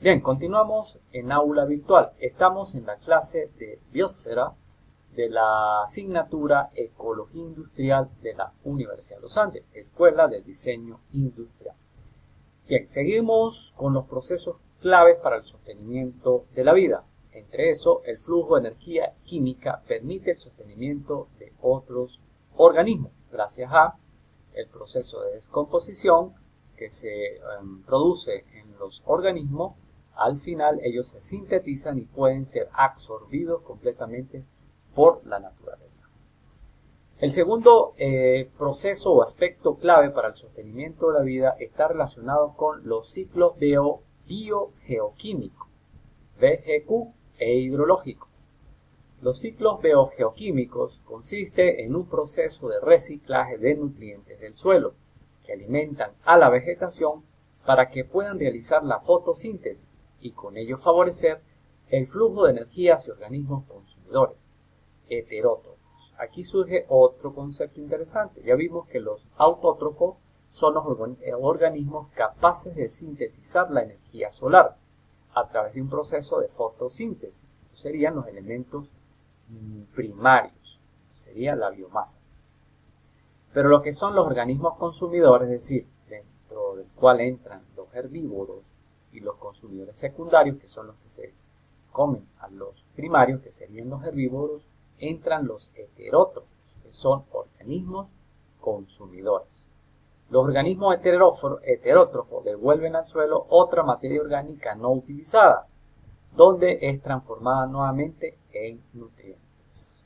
Bien, continuamos en aula virtual. Estamos en la clase de biosfera de la asignatura Ecología Industrial de la Universidad de los Andes, Escuela de Diseño Industrial. Bien, seguimos con los procesos claves para el sostenimiento de la vida. Entre eso, el flujo de energía química permite el sostenimiento de otros organismos, gracias a el proceso de descomposición que se produce en los organismos. Al final ellos se sintetizan y pueden ser absorbidos completamente por la naturaleza. El segundo proceso o aspecto clave para el sostenimiento de la vida está relacionado con los ciclos biogeoquímicos, BGQ e hidrológicos. Los ciclos biogeoquímicos consisten en un proceso de reciclaje de nutrientes del suelo que alimentan a la vegetación para que puedan realizar la fotosíntesis y con ello favorecer el flujo de energía hacia organismos consumidores, heterótrofos. Aquí surge otro concepto interesante. Ya vimos que los autótrofos son los organismos capaces de sintetizar la energía solar a través de un proceso de fotosíntesis. Estos serían los elementos primarios, sería la biomasa. Pero lo que son los organismos consumidores, es decir, dentro del cual entran los herbívoros y los consumidores secundarios, que son los que se comen a los primarios, que serían los herbívoros, entran los heterótrofos, que son organismos consumidores. Los organismos heterótrofos devuelven al suelo otra materia orgánica no utilizada, donde es transformada nuevamente en nutrientes.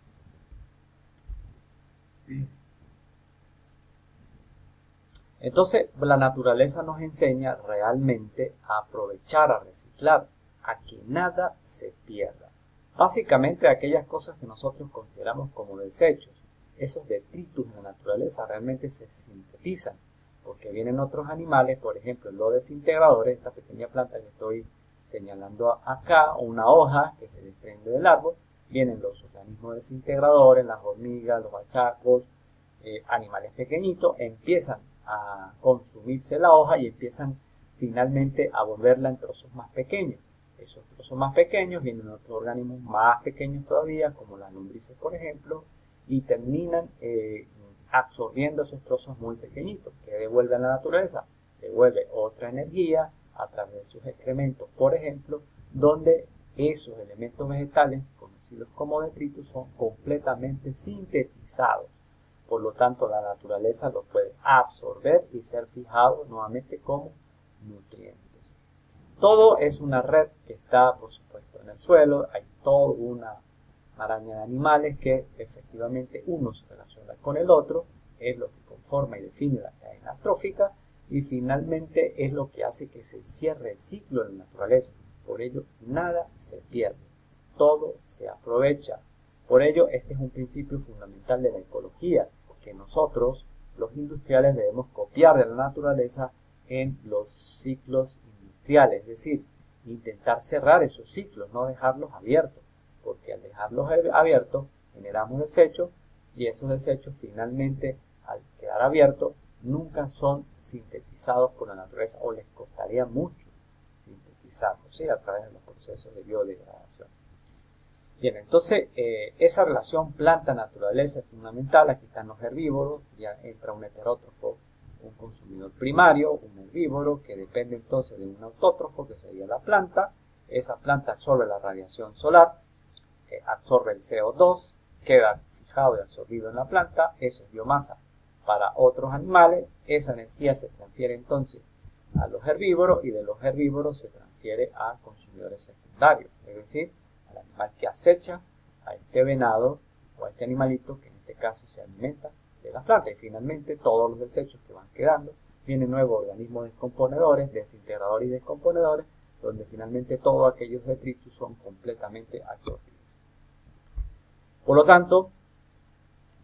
Entonces, la naturaleza nos enseña realmente a aprovechar, a reciclar, a que nada se pierda. Básicamente, aquellas cosas que nosotros consideramos como desechos, esos detritus de la naturaleza realmente se sintetizan, porque vienen otros animales, por ejemplo, los desintegradores, esta pequeña planta que estoy señalando acá, una hoja que se desprende del árbol, vienen los organismos desintegradores, las hormigas, los bachacos, animales pequeñitos, empiezan a consumirse la hoja y empiezan finalmente a volverla en trozos más pequeños. Esos trozos más pequeños vienen otros organismos más pequeños todavía, como las lombrices, por ejemplo, y terminan absorbiendo esos trozos muy pequeñitos, que devuelven a la naturaleza, devuelve otra energía a través de sus excrementos, por ejemplo, donde esos elementos vegetales, conocidos como detritus, son completamente sintetizados. Por lo tanto, la naturaleza los puede absorber y ser fijados nuevamente como nutrientes. Todo es una red que está, por supuesto, en el suelo. Hay toda una maraña de animales que efectivamente uno se relaciona con el otro. Es lo que conforma y define la cadena trófica. Y finalmente es lo que hace que se cierre el ciclo de la naturaleza. Por ello, nada se pierde. Todo se aprovecha. Por ello, este es un principio fundamental de la ecología, que nosotros, los industriales, debemos copiar de la naturaleza en los ciclos industriales, es decir, intentar cerrar esos ciclos, no dejarlos abiertos, porque al dejarlos abiertos generamos desechos y esos desechos finalmente, al quedar abiertos, nunca son sintetizados por la naturaleza o les costaría mucho sintetizarlos, ¿sí? A través de los procesos de biodegradación. Bien, entonces esa relación planta-naturaleza es fundamental. Aquí están los herbívoros, ya entra un heterótrofo, un consumidor primario, un herbívoro que depende entonces de un autótrofo que sería la planta. Esa planta absorbe la radiación solar, absorbe el CO2, queda fijado y absorbido en la planta, eso es biomasa para otros animales. Esa energía se transfiere entonces a los herbívoros y de los herbívoros se transfiere a consumidores secundarios, es decir, al animal que acecha a este venado o a este animalito que en este caso se alimenta de las plantas. Y finalmente todos los desechos que van quedando, vienen nuevos organismos descomponedores, desintegradores y descomponedores, donde finalmente todos aquellos detritus son completamente absorbidos. Por lo tanto,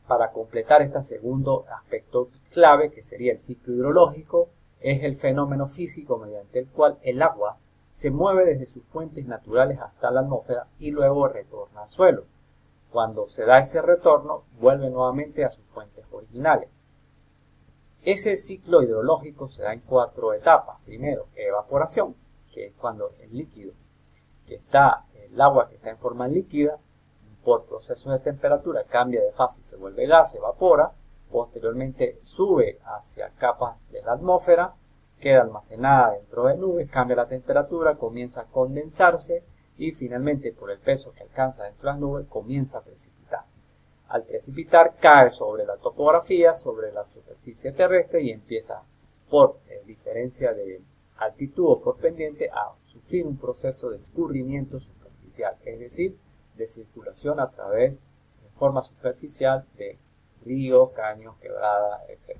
para completar este segundo aspecto clave, que sería el ciclo hidrológico, es el fenómeno físico mediante el cual el agua se mueve desde sus fuentes naturales hasta la atmósfera y luego retorna al suelo. Cuando se da ese retorno, vuelve nuevamente a sus fuentes originales. Ese ciclo hidrológico se da en 4 etapas. Primero, evaporación, que es cuando el líquido el agua que está en forma líquida, por procesos de temperatura cambia de fase y se vuelve gas, se evapora, posteriormente sube hacia capas de la atmósfera, queda almacenada dentro de nubes, cambia la temperatura, comienza a condensarse y finalmente por el peso que alcanza dentro de las nubes comienza a precipitar. Al precipitar cae sobre la topografía, sobre la superficie terrestre y empieza por diferencia de altitud o por pendiente a sufrir un proceso de escurrimiento superficial, es decir, de circulación a través de forma superficial de ríos, caños, quebradas, etc.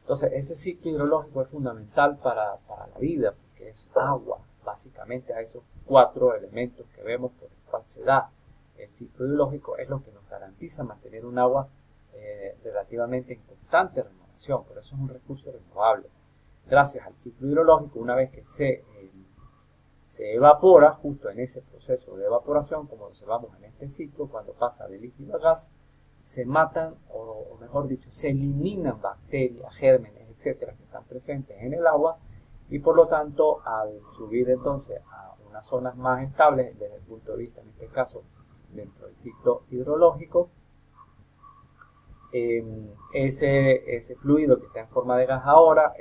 Entonces ese ciclo hidrológico es fundamental para la vida porque es agua, básicamente a esos 4 elementos que vemos por el cual se da el ciclo hidrológico es lo que nos garantiza mantener un agua relativamente en constante renovación, por eso es un recurso renovable. Gracias al ciclo hidrológico, una vez que se evapora, justo en ese proceso de evaporación, como observamos en este ciclo, cuando pasa de líquido a gas, se matan, o mejor dicho, se eliminan bacterias, gérmenes, etcétera, que están presentes en el agua, y por lo tanto, al subir entonces a unas zonas más estables, desde el punto de vista, en este caso, dentro del ciclo hidrológico, ese fluido que está en forma de gas ahora,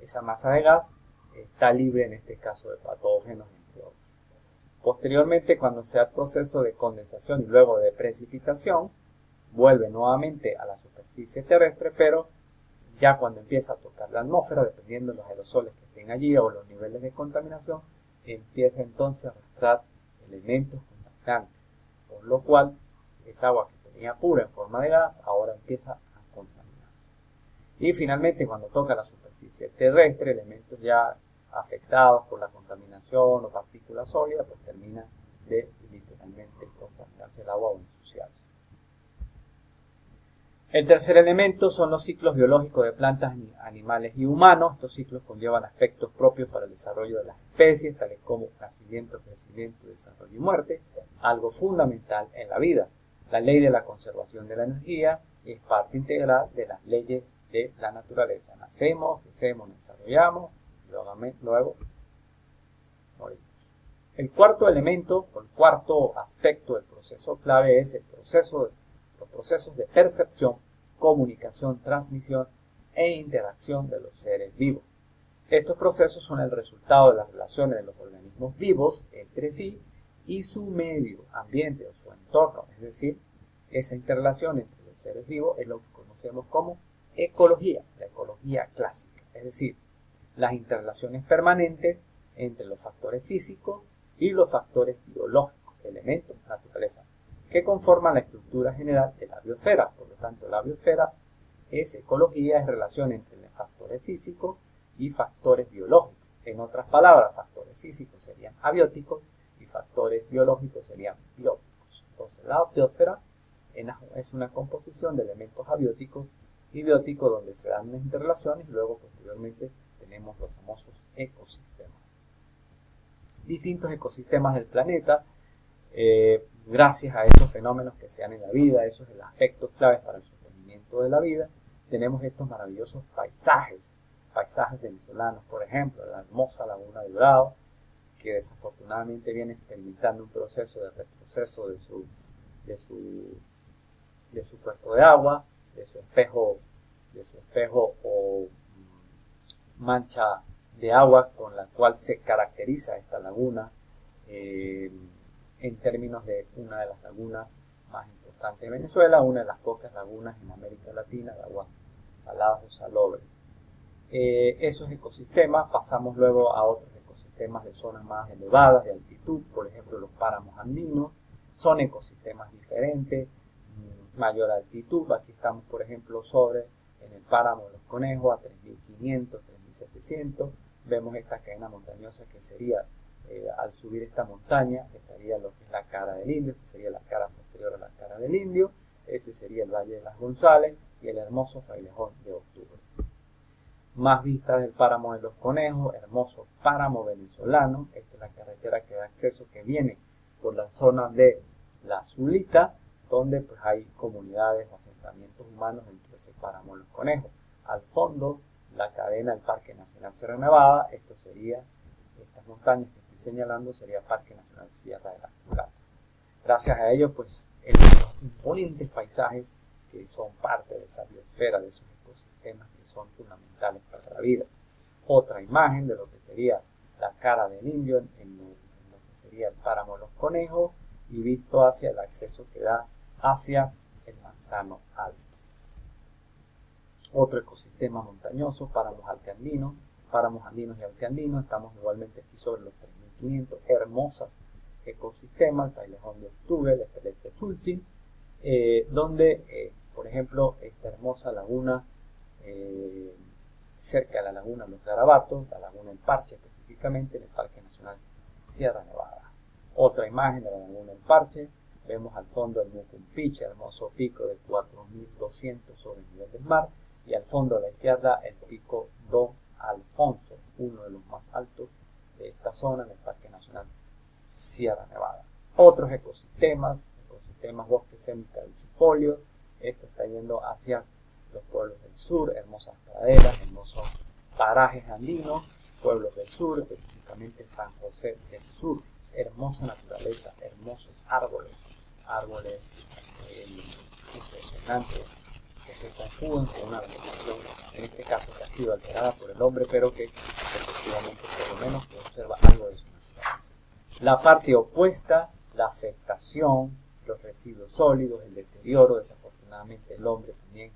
esa masa de gas, está libre en este caso de patógenos, entre otros. Posteriormente, cuando se da el proceso de condensación y luego de precipitación, vuelve nuevamente a la superficie terrestre, pero ya cuando empieza a tocar la atmósfera, dependiendo de los aerosoles que estén allí o los niveles de contaminación, empieza entonces a arrastrar elementos contaminantes, por lo cual esa agua que tenía pura en forma de gas ahora empieza a contaminarse. Y finalmente, cuando toca la superficie terrestre, elementos ya afectados por la contaminación o partículas sólidas, pues termina de literalmente contaminarse el agua o ensuciarse. El tercer elemento son los ciclos biológicos de plantas, animales y humanos. Estos ciclos conllevan aspectos propios para el desarrollo de las especies, tales como nacimiento, crecimiento, desarrollo y muerte, algo fundamental en la vida. La ley de la conservación de la energía es parte integral de las leyes de la naturaleza. Nacemos, crecemos, nos desarrollamos, luego morimos. El cuarto elemento, o el cuarto aspecto del proceso clave es los procesos de percepción, comunicación, transmisión e interacción de los seres vivos. Estos procesos son el resultado de las relaciones de los organismos vivos entre sí y su medio ambiente o su entorno, es decir, esa interrelación entre los seres vivos es lo que conocemos como ecología, la ecología clásica, es decir, las interrelaciones permanentes entre los factores físicos y los factores biológicos, elementos, naturaleza, que conforman la estructura general de la biosfera. Por lo tanto, la biosfera es ecología, es relación entre los factores físicos y factores biológicos. En otras palabras, factores físicos serían abióticos y factores biológicos serían bióticos. Entonces, la biosfera es una composición de elementos abióticos y bióticos donde se dan unas interrelaciones y luego posteriormente tenemos los famosos ecosistemas. Distintos ecosistemas del planeta, gracias a estos fenómenos que se dan en la vida, esos son los aspectos claves para el sostenimiento de la vida, tenemos estos maravillosos paisajes venezolanos, por ejemplo, la hermosa laguna de Dorado, que desafortunadamente viene experimentando un proceso de retroceso de su cuerpo de agua, de su espejo o mancha de agua con la cual se caracteriza esta laguna, en términos de una de las lagunas más importantes de Venezuela, una de las pocas lagunas en América Latina de aguas saladas o salobres. Esos ecosistemas pasamos luego a otros ecosistemas de zonas más elevadas de altitud, por ejemplo los páramos andinos, son ecosistemas diferentes, mayor altitud. Aquí estamos, por ejemplo, en el páramo de los Conejos a 3.500, 3.700. Vemos esta cadena montañosa que sería, al subir esta montaña, estaría lo que es la cara del Indio, esta sería la cara posterior a la cara del Indio, este sería el Valle de las González y el hermoso Frailejón de Octubre. Más vistas del páramo de los Conejos, hermoso páramo venezolano. Esta es la carretera que da acceso, que viene por la zona de la Zulita, donde pues hay comunidades o asentamientos humanos dentro de ese páramo de los Conejos. Al fondo la cadena del Parque Nacional Sierra Nevada. Esto sería, estas montañas que estoy señalando, sería Parque Nacional Sierra de la Culebra. Gracias a ello, pues, los imponentes paisajes que son parte de esa biosfera, de esos ecosistemas que son fundamentales para la vida. Otra imagen de lo que sería la cara del indio en lo que sería el páramo de los conejos y visto hacia el acceso que da hacia el Manzano Alto. Otro ecosistema montañoso, páramos altiandinos y altiandinos. Estamos igualmente aquí sobre los 3500 hermosas ecosistemas, el frailejón de Octubre, el Espelete Chulsi, donde, por ejemplo, esta hermosa laguna, cerca de la laguna Los Garabatos, la laguna El Parche específicamente, en el Parque Nacional Sierra Nevada. Otra imagen de la laguna El Parche, vemos al fondo el Mucumpiche, hermoso pico de 4200 sobre el nivel del mar, y al fondo a la izquierda el pico Don Alfonso, uno de los más altos de esta zona en el Parque Nacional Sierra Nevada. Otros ecosistemas bosques semicaducifolios, esto está yendo hacia los pueblos del sur, hermosas praderas, hermosos parajes andinos, pueblos del sur, específicamente San José del Sur, hermosa naturaleza, hermosos árboles impresionantes que se conjugan con una vegetación, en este caso que ha sido alterada por el hombre, pero que efectivamente por lo menos conserva algo de su naturaleza. La parte opuesta, la afectación, los residuos sólidos, el deterioro, desafortunadamente el hombre también,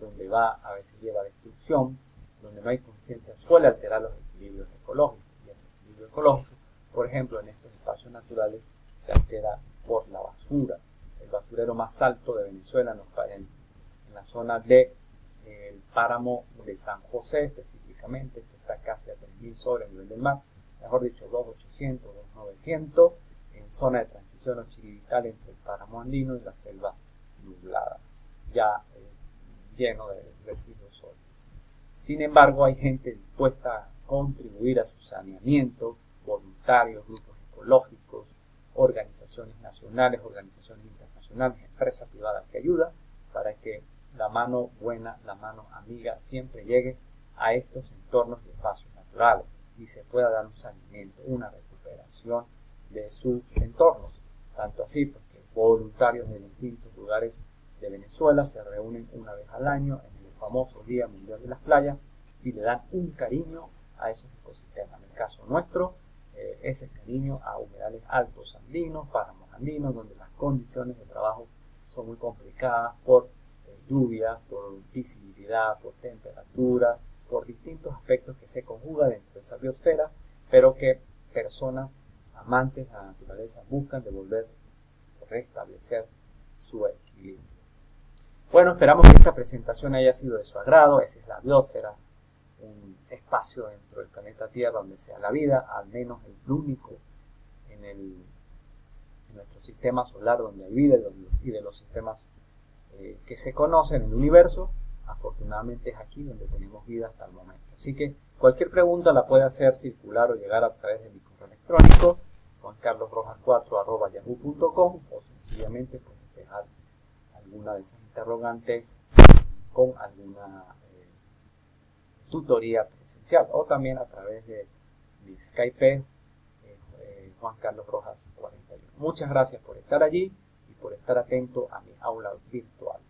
donde va a veces lleva destrucción, donde no hay conciencia, suele alterar los equilibrios ecológicos, y ese equilibrio ecológico, por ejemplo, en estos espacios naturales se altera por la basura. El basurero más alto de Venezuela en la zona de el páramo de San José específicamente, esto está casi a 3000 sobre el nivel del mar, mejor dicho 2800, 2900, en zona de transición occidental entre el páramo andino y la selva nublada, ya lleno de residuos sólidos. Sin embargo, hay gente dispuesta a contribuir a su saneamiento, voluntarios, grupos ecológicos, organizaciones nacionales, organizaciones internacionales, empresas privadas que ayudan para que la mano buena, la mano amiga siempre llegue a estos entornos y espacios naturales y se pueda dar un saneamiento, una recuperación de sus entornos. Tanto así porque voluntarios de distintos lugares de Venezuela se reúnen una vez al año en el famoso Día Mundial de las Playas y le dan un cariño a esos ecosistemas. En el caso nuestro, ese cariño a humedales altos andinos, páramos andinos, donde las condiciones de trabajo son muy complicadas por lluvia, por visibilidad, por temperatura, por distintos aspectos que se conjugan dentro de esa biosfera, pero que personas amantes de la naturaleza buscan devolver o restablecer su equilibrio. Bueno, esperamos que esta presentación haya sido de su agrado. Esa es la biosfera, un espacio dentro del planeta Tierra donde sea la vida, al menos el único en nuestro sistema solar donde hay vida y de los sistemas que se conocen en el universo. Afortunadamente es aquí donde tenemos vida hasta el momento. Así que cualquier pregunta la puede hacer circular o llegar a través de mi correo electrónico juancarlosrojas4@yahoo.com o sencillamente pues dejar alguna de esas interrogantes con alguna tutoría presencial o también a través de mi Skype Juan Carlos Rojas 41. Muchas gracias por estar allí y por estar atento a mi aula virtual.